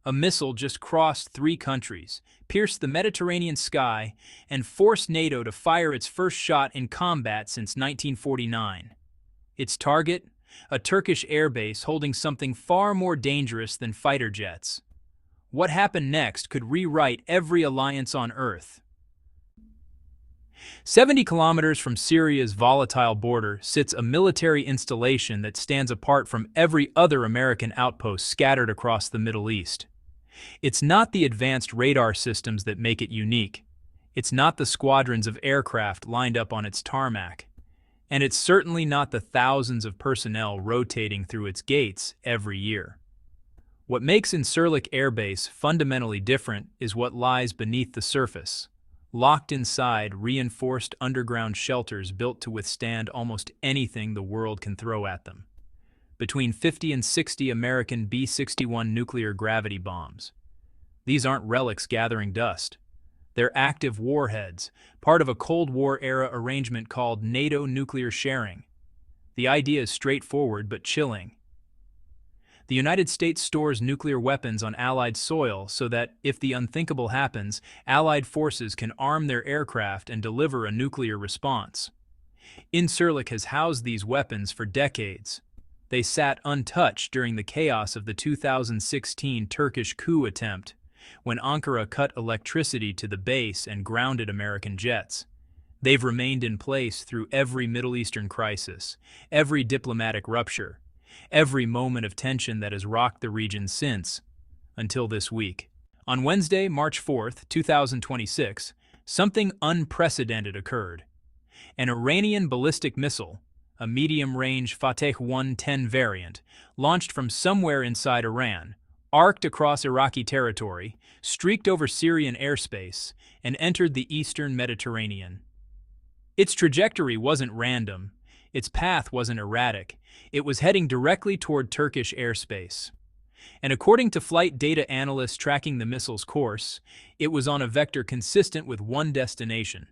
A missile just crossed 3 countries, pierced the Mediterranean sky, and forced NATO to fire its first shot in combat since 1949. Its target? A Turkish airbase holding something far more dangerous than fighter jets. What happened next could rewrite every alliance on Earth. 70 kilometers from Syria's volatile border sits a military installation that stands apart from every other American outpost scattered across the Middle East. It's not the advanced radar systems that make it unique. It's not the squadrons of aircraft lined up on its tarmac. And it's certainly not the thousands of personnel rotating through its gates every year. What makes Incirlik Air Base fundamentally different is what lies beneath the surface. Locked inside reinforced underground shelters built to withstand almost anything the world can throw at them. Between 50 and 60 American B-61 nuclear gravity bombs. These aren't relics gathering dust. They're active warheads, part of a Cold War-era arrangement called NATO nuclear sharing. The idea is straightforward but chilling. The United States stores nuclear weapons on Allied soil so that, if the unthinkable happens, Allied forces can arm their aircraft and deliver a nuclear response. Incirlik has housed these weapons for decades. They sat untouched during the chaos of the 2016 Turkish coup attempt, when Ankara cut electricity to the base and grounded American jets. They've remained in place through every Middle Eastern crisis, every diplomatic rupture, every moment of tension that has rocked the region since, until this week. On Wednesday, March 4th, 2026, something unprecedented occurred. An Iranian ballistic missile, a medium-range Fateh 110 variant, launched from somewhere inside Iran, arced across Iraqi territory, streaked over Syrian airspace, and entered the eastern Mediterranean. Its trajectory wasn't random. Its path wasn't erratic. It was heading directly toward Turkish airspace. And according to flight data analysts tracking the missile's course, it was on a vector consistent with one destination: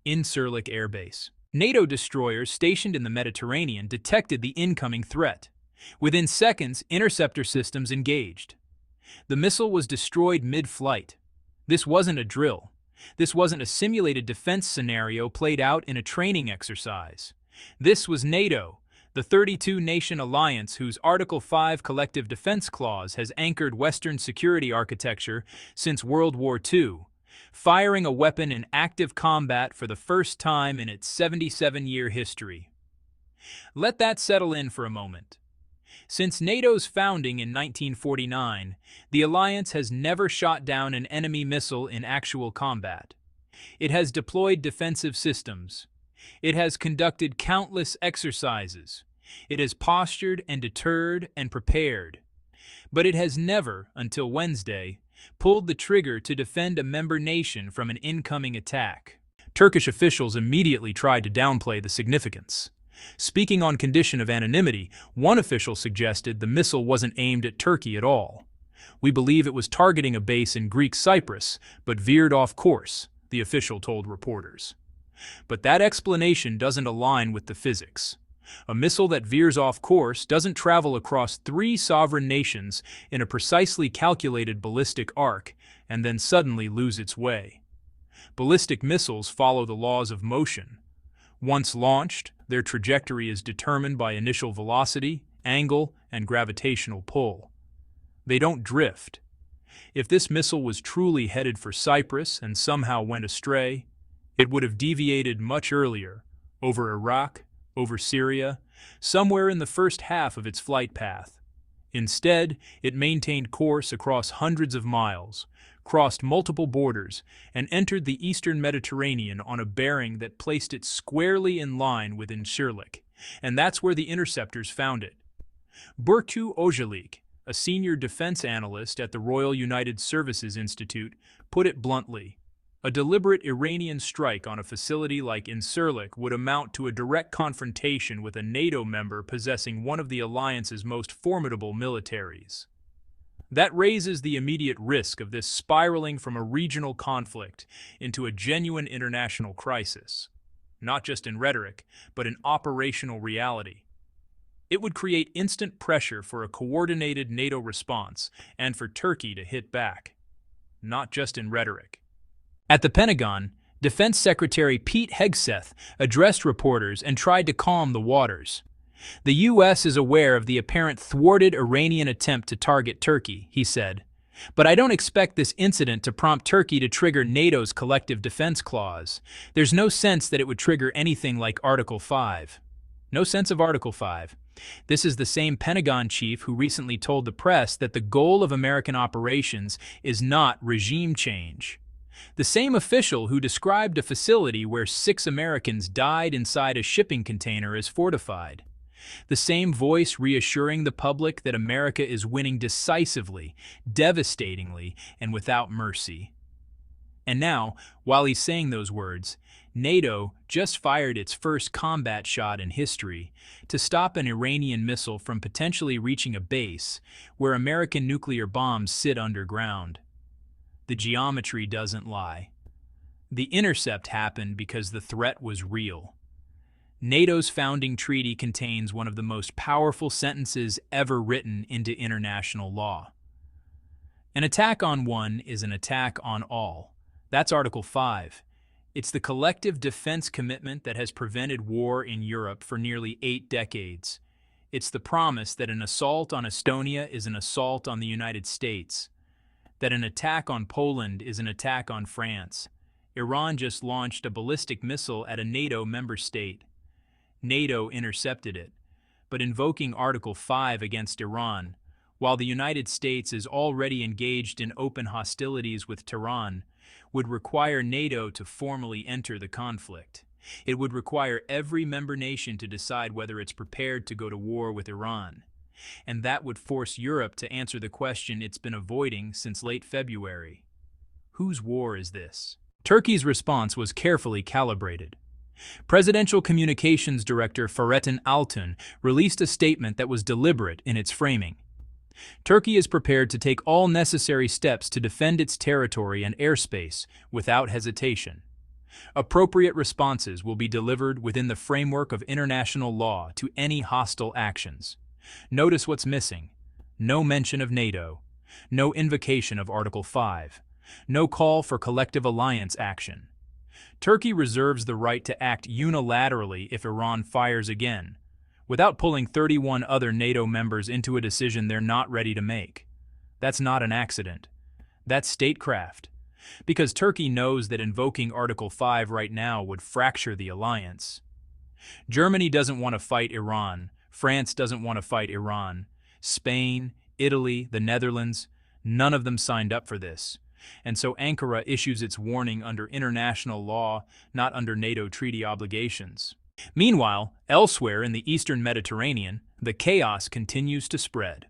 Incirlik Air Base. NATO destroyers stationed in the Mediterranean detected the incoming threat. Within seconds, interceptor systems engaged. The missile was destroyed mid-flight. This wasn't a drill. This wasn't a simulated defense scenario played out in a training exercise. This was NATO, the 32-nation alliance whose Article 5 collective defense clause has anchored Western security architecture since World War II, firing a weapon in active combat for the first time in its 77-year history. Let that settle in for a moment. Since NATO's founding in 1949, the alliance has never shot down an enemy missile in actual combat. It has deployed defensive systems. It has conducted countless exercises. It has postured and deterred and prepared. But it has never, until Wednesday, pulled the trigger to defend a member nation from an incoming attack. Turkish officials immediately tried to downplay the significance. Speaking on condition of anonymity, one official suggested the missile wasn't aimed at Turkey at all. "We believe it was targeting a base in Greek Cyprus, but veered off course," the official told reporters. But that explanation doesn't align with the physics. A missile that veers off course doesn't travel across 3 sovereign nations in a precisely calculated ballistic arc and then suddenly lose its way. Ballistic missiles follow the laws of motion. Once launched, their trajectory is determined by initial velocity, angle, and gravitational pull. They don't drift. If this missile was truly headed for Cyprus and somehow went astray, it would have deviated much earlier, over Iraq, over Syria, somewhere in the first half of its flight path. Instead, it maintained course across hundreds of miles, crossed multiple borders, and entered the eastern Mediterranean on a bearing that placed it squarely in line with Incirlik, and that's where the interceptors found it. Burcu Ojalik, a senior defense analyst at the Royal United Services Institute, put it bluntly: a deliberate Iranian strike on a facility like Incirlik would amount to a direct confrontation with a NATO member possessing one of the alliance's most formidable militaries. That raises the immediate risk of this spiraling from a regional conflict into a genuine international crisis, not just in rhetoric, but in operational reality. It would create instant pressure for a coordinated NATO response and for Turkey to hit back, not just in rhetoric. At the Pentagon, Defense Secretary Pete Hegseth addressed reporters and tried to calm the waters. The U.S. is aware of the apparent thwarted Iranian attempt to target Turkey, he said. But I don't expect this incident to prompt Turkey to trigger NATO's collective defense clause. There's no sense that it would trigger anything like Article 5. No sense of Article 5. This is the same Pentagon chief who recently told the press that the goal of American operations is not regime change. The same official who described a facility where 6 Americans died inside a shipping container as fortified. The same voice reassuring the public that America is winning decisively, devastatingly, and without mercy. And now, while he's saying those words, NATO just fired its first combat shot in history to stop an Iranian missile from potentially reaching a base where American nuclear bombs sit underground. The geometry doesn't lie. The intercept happened because the threat was real. NATO's founding treaty contains one of the most powerful sentences ever written into international law. An attack on one is an attack on all. That's Article 5. It's the collective defense commitment that has prevented war in Europe for nearly 8 decades. It's the promise that an assault on Estonia is an assault on the United States, that an attack on Poland is an attack on France. Iran just launched a ballistic missile at a NATO member state. NATO intercepted it, but invoking Article 5 against Iran, while the United States is already engaged in open hostilities with Tehran, would require NATO to formally enter the conflict. It would require every member nation to decide whether it's prepared to go to war with Iran. And that would force Europe to answer the question it's been avoiding since late February. Whose war is this? Turkey's response was carefully calibrated. Presidential Communications Director Fahrettin Altun released a statement that was deliberate in its framing. Turkey is prepared to take all necessary steps to defend its territory and airspace without hesitation. Appropriate responses will be delivered within the framework of international law to any hostile actions. Notice what's missing. No mention of NATO. No invocation of Article 5. No call for collective alliance action. Turkey reserves the right to act unilaterally if Iran fires again, without pulling 31 other NATO members into a decision they're not ready to make. That's not an accident. That's statecraft. Because Turkey knows that invoking Article 5 right now would fracture the alliance. Germany doesn't want to fight Iran. France doesn't want to fight Iran. Spain, Italy, the Netherlands, none of them signed up for this. And so Ankara issues its warning under international law, not under NATO treaty obligations. Meanwhile, elsewhere in the eastern Mediterranean, the chaos continues to spread.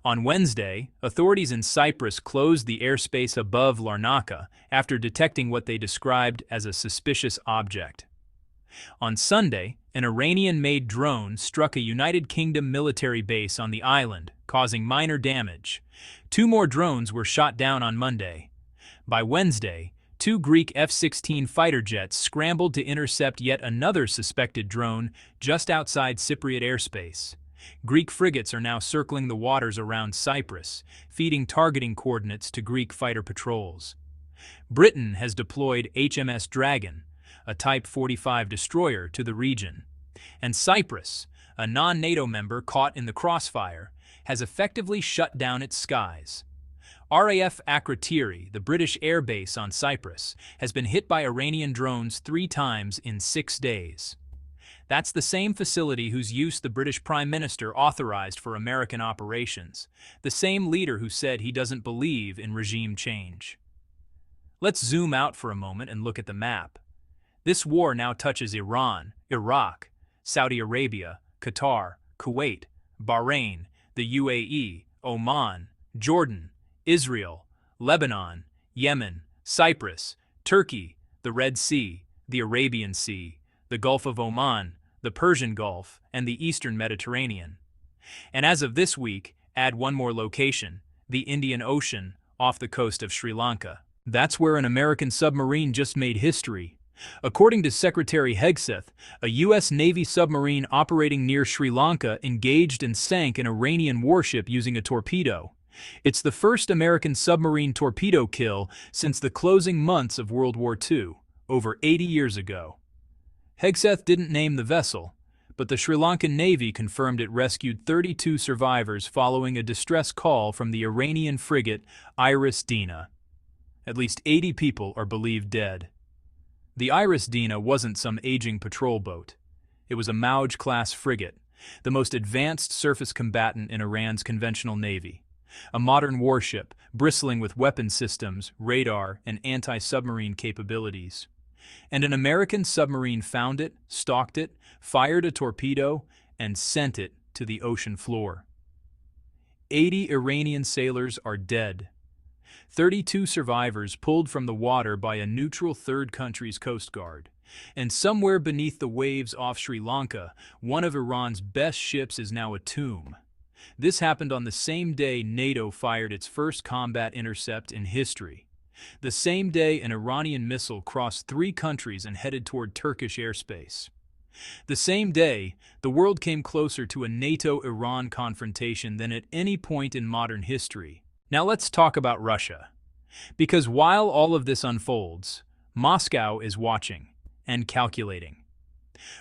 On Wednesday, authorities in Cyprus closed the airspace above Larnaca after detecting what they described as a suspicious object. On Sunday, an Iranian-made drone struck a United Kingdom military base on the island, causing minor damage. 2 more drones were shot down on Monday. By Wednesday, 2 Greek F-16 fighter jets scrambled to intercept yet another suspected drone just outside Cypriot airspace. Greek frigates are now circling the waters around Cyprus, feeding targeting coordinates to Greek fighter patrols. Britain has deployed HMS Dragon, a Type 45 destroyer, to the region. And Cyprus, a non-NATO member caught in the crossfire, has effectively shut down its skies. RAF Akrotiri, the British air base on Cyprus, has been hit by Iranian drones 3 times in 6 days. That's the same facility whose use the British Prime Minister authorized for American operations, the same leader who said he doesn't believe in regime change. Let's zoom out for a moment and look at the map. This war now touches Iran, Iraq, Saudi Arabia, Qatar, Kuwait, Bahrain, the UAE, Oman, Jordan, Israel, Lebanon, Yemen, Cyprus, Turkey, the Red Sea, the Arabian Sea, the Gulf of Oman, the Persian Gulf, and the Eastern Mediterranean. And as of this week, add one more location, the Indian Ocean, off the coast of Sri Lanka. That's where an American submarine just made history. According to Secretary Hegseth, a U.S. Navy submarine operating near Sri Lanka engaged and sank an Iranian warship using a torpedo. It's the first American submarine torpedo kill since the closing months of World War II, over 80 years ago. Hegseth didn't name the vessel, but the Sri Lankan Navy confirmed it rescued 32 survivors following a distress call from the Iranian frigate Iris Dina. At least 80 people are believed dead. The Iris Dina wasn't some aging patrol boat. It was a Mauj-class frigate, the most advanced surface combatant in Iran's conventional navy. A modern warship, bristling with weapon systems, radar, and anti-submarine capabilities. And an American submarine found it, stalked it, fired a torpedo, and sent it to the ocean floor. 80 Iranian sailors are dead. 32 survivors pulled from the water by a neutral third country's coast guard. And somewhere beneath the waves off Sri Lanka, one of Iran's best ships is now a tomb. This happened on the same day Nato fired its first combat intercept in history. The same day an Iranian missile crossed 3 countries and headed toward Turkish airspace. The same day, the world came closer to a NATO-Iran confrontation than at any point in modern history. Now let's talk about Russia. Because while all of this unfolds, Moscow is watching and calculating.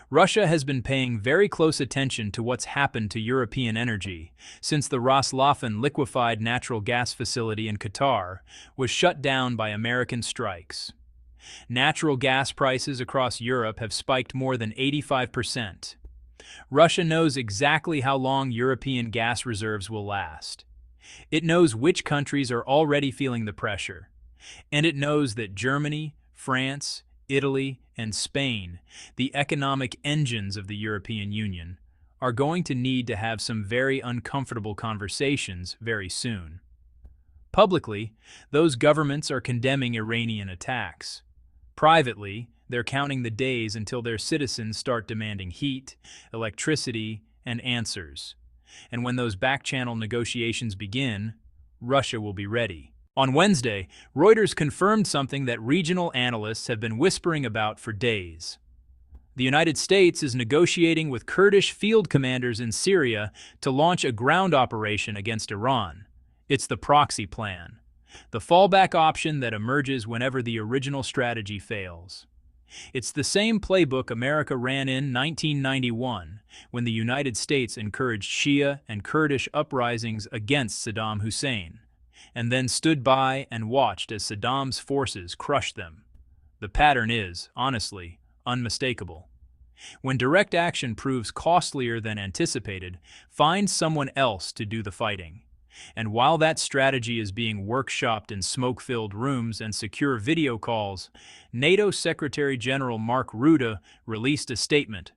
Russia has been paying very close attention to what's happened to European energy since the Ras-Laffan liquefied natural gas facility in Qatar was shut down by American strikes. Natural gas prices across Europe have spiked more than 85%. Russia knows exactly how long European gas reserves will last. It knows which countries are already feeling the pressure. And it knows that Germany, France, Italy, and Spain, the economic engines of the European Union, are going to need to have some very uncomfortable conversations very soon. Publicly, those governments are condemning Iranian attacks. Privately, they're counting the days until their citizens start demanding heat, electricity, and answers. And when those back-channel negotiations begin, Russia will be ready. On Wednesday, Reuters confirmed something that regional analysts have been whispering about for days. The United States is negotiating with Kurdish field commanders in Syria to launch a ground operation against Iran. It's the proxy plan, the fallback option that emerges whenever the original strategy fails. It's the same playbook America ran in 1991, when the United States encouraged Shia and Kurdish uprisings against Saddam Hussein, and then stood by and watched as Saddam's forces crushed them. The pattern is, honestly, unmistakable. When direct action proves costlier than anticipated, find someone else to do the fighting. And while that strategy is being workshopped in smoke-filled rooms and secure video calls, NATO Secretary General Mark Rutte released a statement.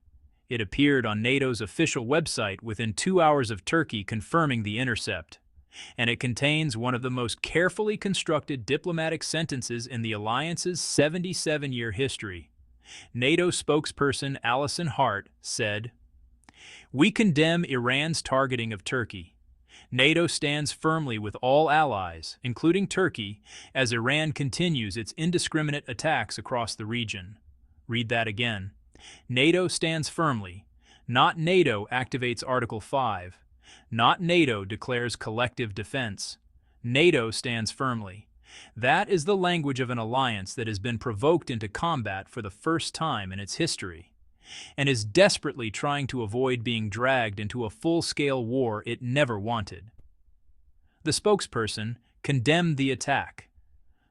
It appeared on NATO's official website within 2 hours of Turkey confirming the intercept. And it contains one of the most carefully constructed diplomatic sentences in the alliance's 77-year history. NATO spokesperson Alison Hart said, "We condemn Iran's targeting of Turkey. NATO stands firmly with all allies, including Turkey, as Iran continues its indiscriminate attacks across the region." Read that again. NATO stands firmly. Not NATO activates Article 5. Not NATO declares collective defense. NATO stands firmly. That is the language of an alliance that has been provoked into combat for the first time in its history, and is desperately trying to avoid being dragged into a full-scale war it never wanted. The spokesperson condemned the attack.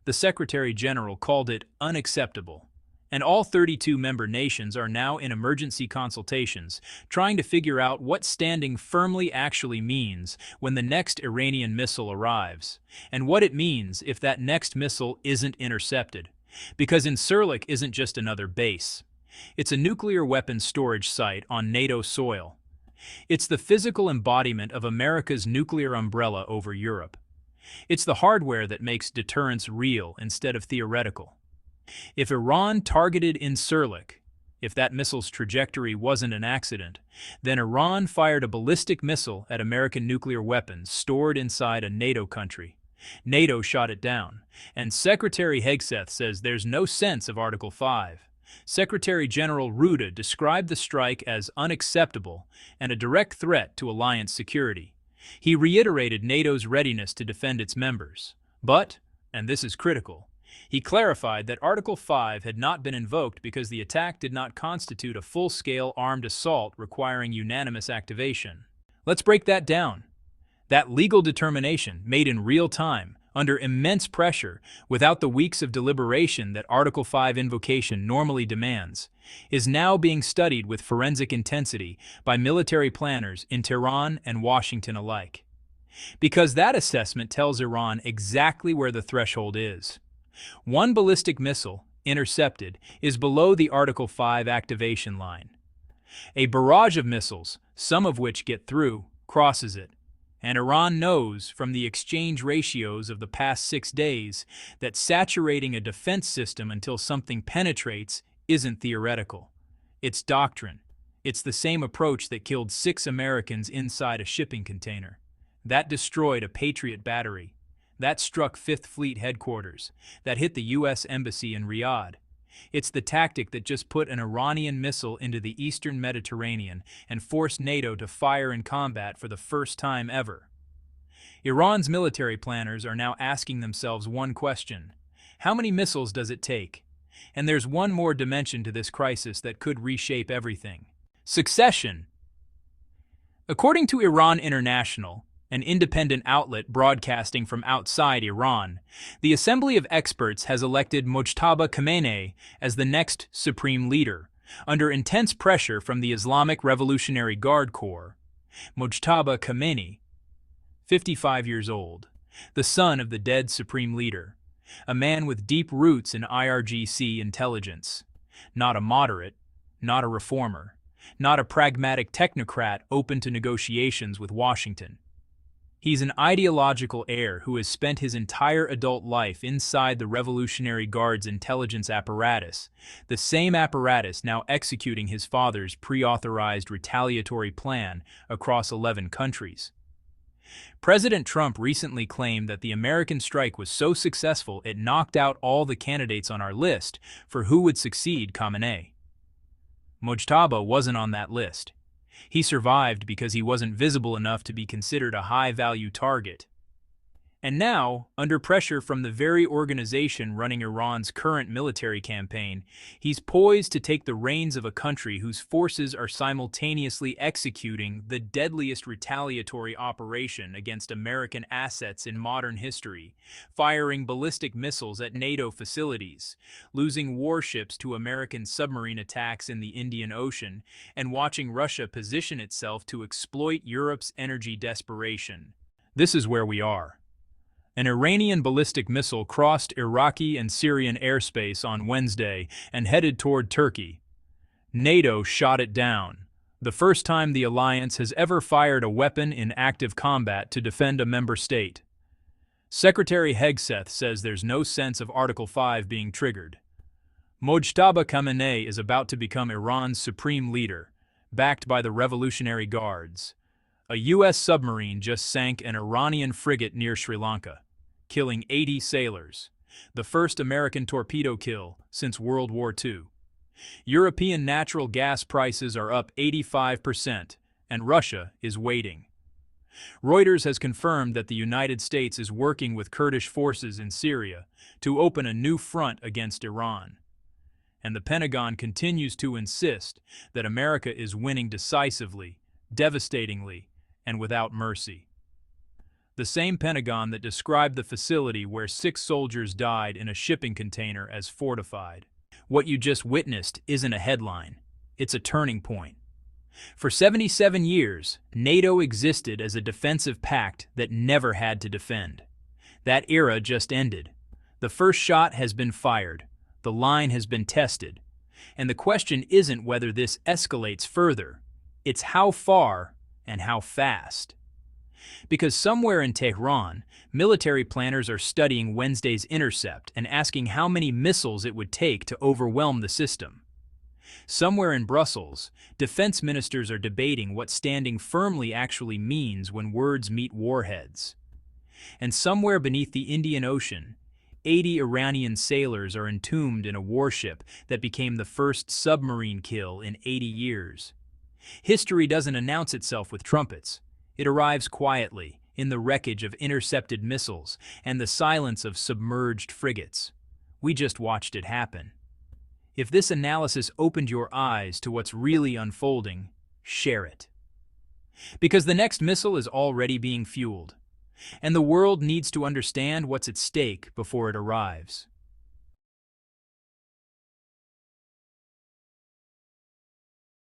The Secretary General called it unacceptable, and all 32 member nations are now in emergency consultations, trying to figure out what standing firmly actually means when the next Iranian missile arrives, and what it means if that next missile isn't intercepted. Because Incirlik isn't just another base. It's a nuclear weapons storage site on NATO soil. It's the physical embodiment of America's nuclear umbrella over Europe. It's the hardware that makes deterrence real instead of theoretical. If Iran targeted Incirlik, if that missile's trajectory wasn't an accident, then Iran fired a ballistic missile at American nuclear weapons stored inside a NATO country. NATO shot it down, and Secretary Hegseth says there's no sense of Article 5. Secretary General Ruda described the strike as unacceptable and a direct threat to alliance security. He reiterated NATO's readiness to defend its members. But, and this is critical, he clarified that Article 5 had not been invoked because the attack did not constitute a full-scale armed assault requiring unanimous activation. Let's break that down. That legal determination, made in real time, under immense pressure, without the weeks of deliberation that Article 5 invocation normally demands, is now being studied with forensic intensity by military planners in Tehran and Washington alike. Because that assessment tells Iran exactly where the threshold is. One ballistic missile, intercepted, is below the Article 5 activation line. A barrage of missiles, some of which get through, crosses it. And Iran knows from the exchange ratios of the past 6 days that saturating a defense system until something penetrates isn't theoretical. It's doctrine. It's the same approach that killed 6 Americans inside a shipping container. That destroyed a Patriot battery. That struck 5th Fleet headquarters. That hit the U.S. Embassy in Riyadh. It's the tactic that just put an Iranian missile into the eastern Mediterranean and forced NATO to fire in combat for the first time ever. Iran's military planners are now asking themselves one question: how many missiles does it take? And there's one more dimension to this crisis that could reshape everything: succession. According to Iran International, an independent outlet broadcasting from outside Iran, the Assembly of Experts has elected Mojtaba Khamenei as the next supreme leader, under intense pressure from the Islamic Revolutionary Guard Corps. Mojtaba Khamenei, 55 years old, the son of the dead supreme leader, a man with deep roots in IRGC intelligence, not a moderate, not a reformer, not a pragmatic technocrat open to negotiations with Washington. He's an ideological heir who has spent his entire adult life inside the Revolutionary Guard's intelligence apparatus, the same apparatus now executing his father's pre-authorized retaliatory plan across 11 countries. President Trump recently claimed that the American strike was so successful it knocked out all the candidates on our list for who would succeed Khamenei. Mojtaba wasn't on that list. He survived because he wasn't visible enough to be considered a high-value target. And now, under pressure from the very organization running Iran's current military campaign, he's poised to take the reins of a country whose forces are simultaneously executing the deadliest retaliatory operation against American assets in modern history, firing ballistic missiles at NATO facilities, losing warships to American submarine attacks in the Indian Ocean, and watching Russia position itself to exploit Europe's energy desperation. This is where we are. An Iranian ballistic missile crossed Iraqi and Syrian airspace on Wednesday and headed toward Turkey. NATO shot it down, the first time the alliance has ever fired a weapon in active combat to defend a member state. Secretary Hegseth says there's no sense of Article 5 being triggered. Mojtaba Khamenei is about to become Iran's supreme leader, backed by the Revolutionary Guards. A U.S. submarine just sank an Iranian frigate near Sri Lanka, killing 80 sailors, the first American torpedo kill since World War II. European natural gas prices are up 85%, and Russia is waiting. Reuters has confirmed that the United States is working with Kurdish forces in Syria to open a new front against Iran. And the Pentagon continues to insist that America is winning decisively, devastatingly, and without mercy. The same Pentagon that described the facility where 6 soldiers died in a shipping container as fortified. What you just witnessed isn't a headline. It's a turning point. For 77 years, NATO existed as a defensive pact that never had to defend. That era just ended. The first shot has been fired. The line has been tested. And the question isn't whether this escalates further. It's how far and how fast. Because somewhere in Tehran, military planners are studying Wednesday's intercept and asking how many missiles it would take to overwhelm the system. Somewhere in Brussels, defense ministers are debating what standing firmly actually means when words meet warheads. And somewhere beneath the Indian Ocean, 80 Iranian sailors are entombed in a warship that became the first submarine kill in 80 years. History doesn't announce itself with trumpets. It arrives quietly, in the wreckage of intercepted missiles and the silence of submerged frigates. We just watched it happen. If this analysis opened your eyes to what's really unfolding, share it. Because the next missile is already being fueled, and the world needs to understand what's at stake before it arrives.